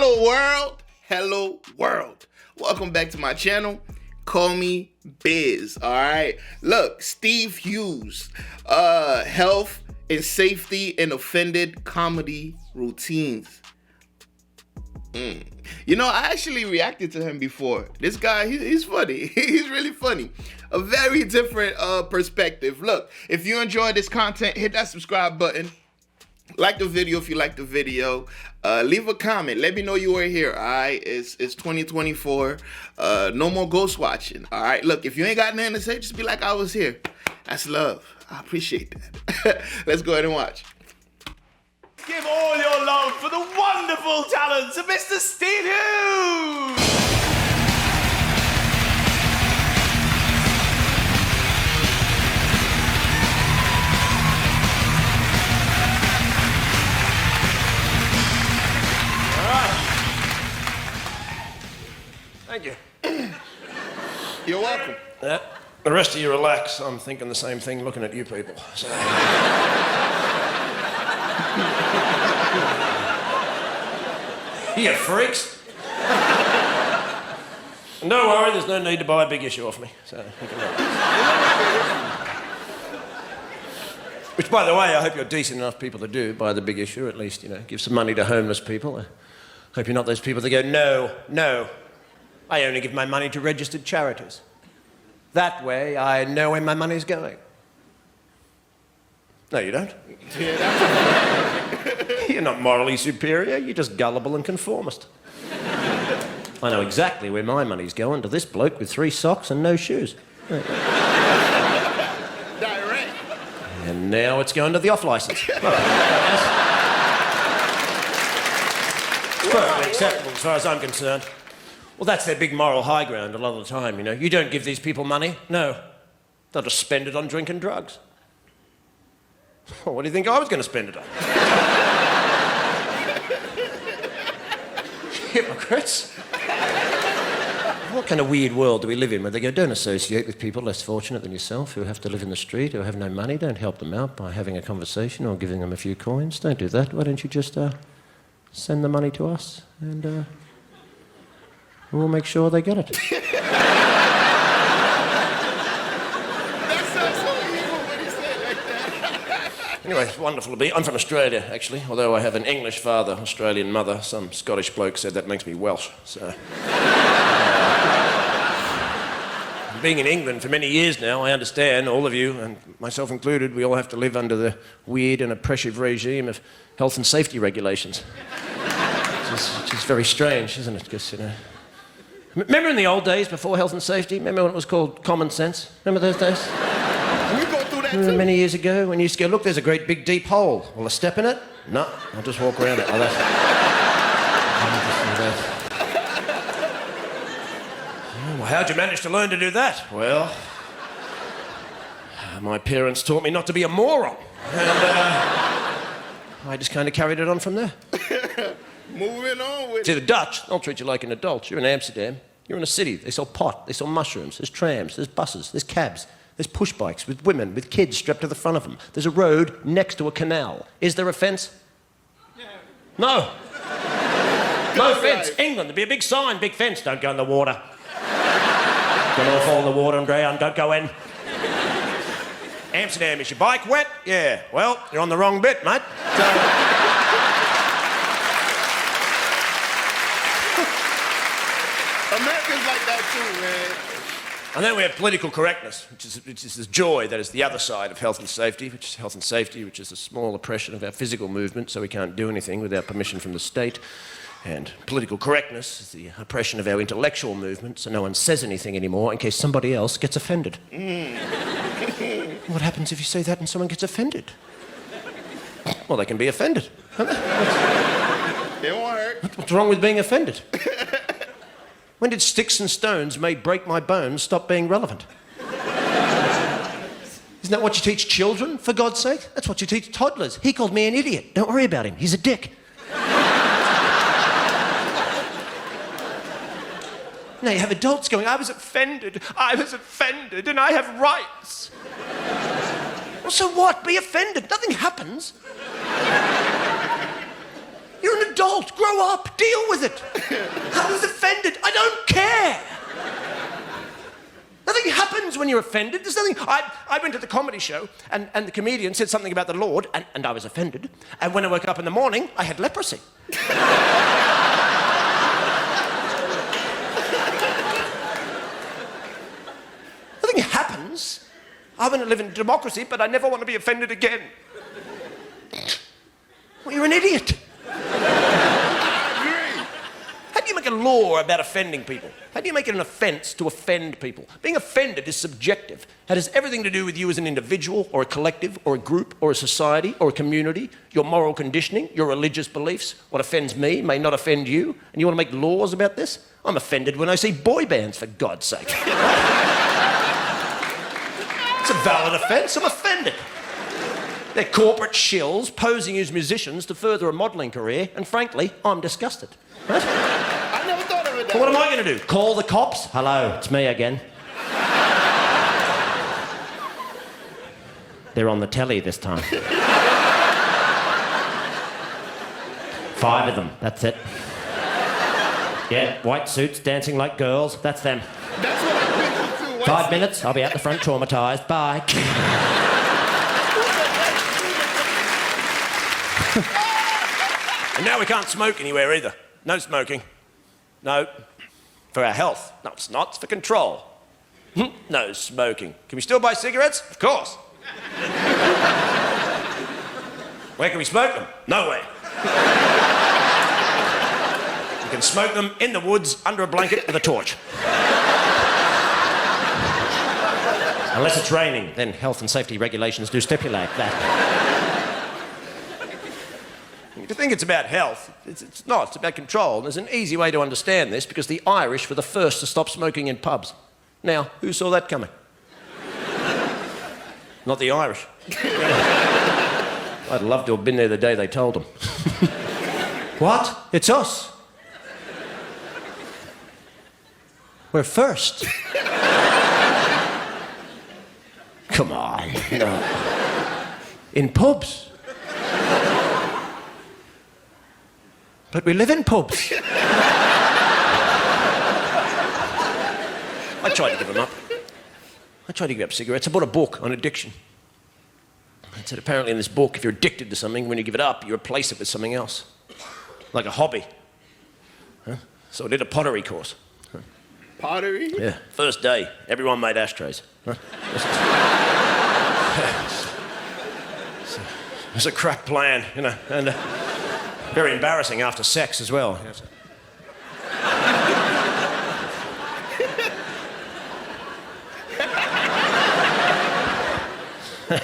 Hello world, hello world. Welcome back to my channel. Call me Biz, all right? Look, Steve Hughes, health and safety in offended comedy routines. You know, I actually reacted to him before. This guy, he's funny. He's really funny. A very different perspective. Look, if you enjoy this content, hit that subscribe button. Like the video if you like the video. Leave a comment. Let me know you were here, all right? It's 2024. No more ghost watching, all right? Look, if you ain't got nothing to say, just be like, I was here. That's love. I appreciate that. Let's go ahead and watch. Give all your love for the wonderful talents of Mr. Steve Hughes! Thank you. You're welcome. The rest of you relax. I'm thinking the same thing looking at you people. So. You freaks. And don't worry, there's no need to buy a big issue off me. So you can Which, by the way, I hope you're decent enough people to do buy the big issue. At least, you know, give some money to homeless people. I hope you're not those people that go, no. I only give my money to registered charities. That way, I know where my money's going. No, you don't. You're not morally superior. You're just gullible and conformist. I know exactly where my money's going, to this bloke with 3 socks and no shoes. Direct. And now it's going to the off-licence. Perfectly acceptable as far as I'm concerned. Well, that's their big moral high ground a lot of the time, you know. You don't give these people money. No. They'll just spend it on drink and drugs. What do you think I was going to spend it on? Hypocrites. What kind of weird world do we live in where they go, don't associate with people less fortunate than yourself who have to live in the street, who have no money. Don't help them out by having a conversation or giving them a few coins. Don't do that. Why don't you just send the money to us and we'll make sure they get it. That sounds so evil when you say it like that. Anyway, it's wonderful to be. I'm from Australia, actually, although I have an English father, Australian mother. Some Scottish bloke said that makes me Welsh, so... Being in England for many years now, I understand, all of you, and myself included, we all have to live under the weird and oppressive regime of health and safety regulations. Which is very strange, isn't it? Because, you know... Remember in the old days, before health and safety? Remember when it was called common sense? Remember those days? We go through that too. Many years ago, when you used to go, look, there's a great big deep hole. Will I step in it? No, I'll just walk around it like that. Well, how'd you manage to learn to do that? Well, my parents taught me not to be a moron. And I just kind of carried it on from there. Moving on with... See, the Dutch, they'll treat you like an adult. You're in Amsterdam. You're in a city. They sell pot. They sell mushrooms. There's trams. There's buses. There's cabs. There's push bikes with women, with kids strapped to the front of them. There's a road next to a canal. Is there a fence? No. No fence. England, there'd be a big sign, big fence. Don't go in the water. Don't all fall in the water and drown. Don't go in. Amsterdam, is your bike wet? Yeah. Well, you're on the wrong bit, mate. Americans like that too, man. And then we have political correctness, which is the joy that is the other side of health and safety, which is health and safety, which is a small oppression of our physical movement, so we can't do anything without permission from the state. And political correctness is the oppression of our intellectual movement, so no one says anything anymore in case somebody else gets offended. What happens if you say that and someone gets offended? Well, they can be offended. It won't hurt. What's wrong with being offended? When did sticks and stones may break my bones stop being relevant? Isn't that what you teach children, for God's sake? That's what you teach toddlers. He called me an idiot. Don't worry about him. He's a dick. Now you have adults going, I was offended, and I have rights. Well, so what? Be offended. Nothing happens. You're an adult. Grow up. Deal with it. I was offended. I don't care. Nothing happens when you're offended. There's nothing. I went to the comedy show and the comedian said something about the Lord and I was offended. And when I woke up in the morning, I had leprosy. Nothing happens. I want to live in democracy, but I never want to be offended again. Well, you're an idiot. How do you make a law about offending people? How do you make it an offence to offend people? Being offended is subjective. It has everything to do with you as an individual or a collective or a group or a society or a community, your moral conditioning, your religious beliefs. What offends me may not offend you, and you want to make laws about this? I'm offended when I see boy bands, for God's sake. It's a valid offence. I'm offended. They're corporate shills posing as musicians to further a modelling career, and frankly, I'm disgusted. Right? I never thought of it that What am way. I going to do? Call the cops? Hello, it's me again. They're on the telly this time. 5 of them, that's it. Yeah, white suits dancing like girls, that's them. That's what I think too. 5 minutes, I'll be out the front traumatised. Bye. And now we can't smoke anywhere either. No smoking. No. For our health. No, it's not. It's for control. No smoking. Can we still buy cigarettes? Of course. Where can we smoke them? Nowhere. You can smoke them in the woods under a blanket with a torch. Unless it's raining, then health and safety regulations do stipulate that. If you think it's about health, it's not. It's about control. And there's an easy way to understand this because the Irish were the first to stop smoking in pubs. Now, who saw that coming? Not the Irish. I'd love to have been there the day they told them. What? It's us. We're first. Come on. No. In pubs. But we live in pubs. I tried to give them up. I tried to give up cigarettes. I bought a book on addiction. It said apparently in this book, if you're addicted to something, when you give it up, you replace it with something else. Like a hobby. Huh? So I did a pottery course. Pottery? Yeah. First day, everyone made ashtrays. Huh? It was a crap plan, you know, and very embarrassing after sex as well.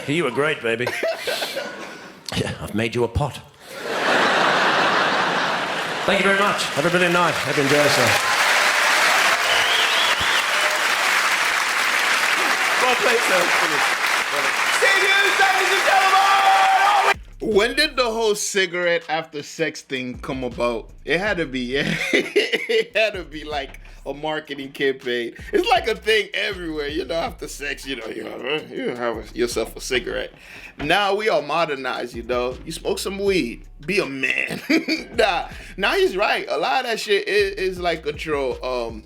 You were great, baby. Yeah, I've made you a pot. Thank you very much. Have a brilliant night. Hope you enjoy yourself. Well played, sir. Steve Hughes, ladies and gentlemen! When did the whole cigarette after sex thing come about? It had to be, yeah. It had to be like a marketing campaign. It's like a thing everywhere, you know, after sex, you have yourself a cigarette. Now we are modernized, you know. You smoke some weed, be a man. Nah, he's right. A lot of that shit is like control.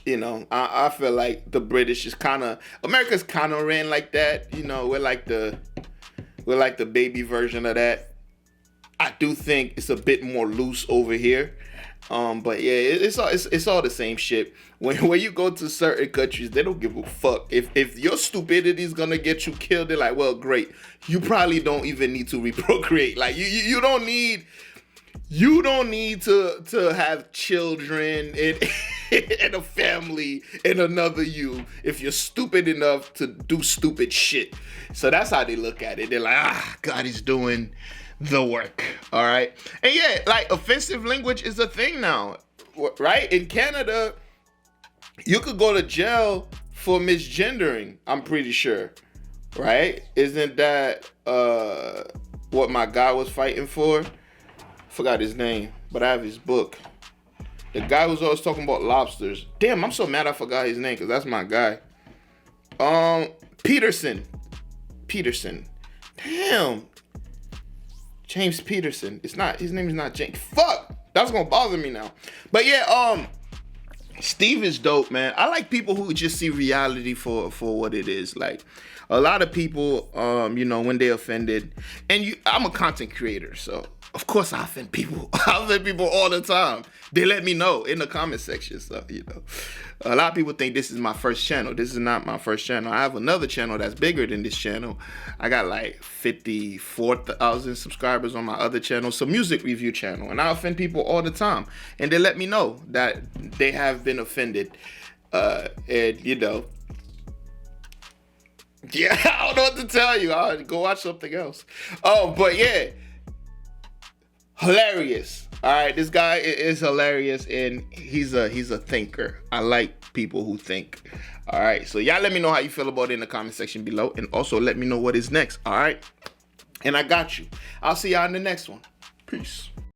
You know, I feel like the British is America's kind of ran like that. You know, we're like the baby version of that. I do think it's a bit more loose over here. But yeah, it's all the same shit. When you go to certain countries, they don't give a fuck. If your stupidity is gonna get you killed, they're like, well, great. You probably don't even need to reprocreate. Like you don't need to have children and a family and another you if you're stupid enough to do stupid shit. So that's how they look at it. They're like, God is doing the work. All right. And yeah, like offensive language is a thing now, right? In Canada, you could go to jail for misgendering, I'm pretty sure, right? Isn't that what my guy was fighting for? Forgot his name, but I have his book. The guy was always talking about lobsters. Damn, I'm so mad I forgot his name because that's my guy. Peterson. Damn. James Peterson. It's not. His name is not James. Fuck. That's gonna bother me now. But yeah, Steve is dope, man. I like people who just see reality for what it is. Like a lot of people, you know, when they're offended, and I'm a content creator, so of course I offend people. I offend people all the time. They let me know in the comment section. So, you know, a lot of people think this is my first channel. This is not my first channel. I have another channel that's bigger than this channel. I got like 54,000 subscribers on my other channel. It's a music review channel. And I offend people all the time. And they let me know that they have been offended. And, you know, yeah, I don't know what to tell you. I'll go watch something else. Oh, but yeah. Hilarious. All right, this guy is hilarious, and he's a thinker. I like people who think. All right, so y'all let me know how you feel about it in the comment section below, and also let me know what is next. All right, and I got you. I'll see y'all in the next one. Peace.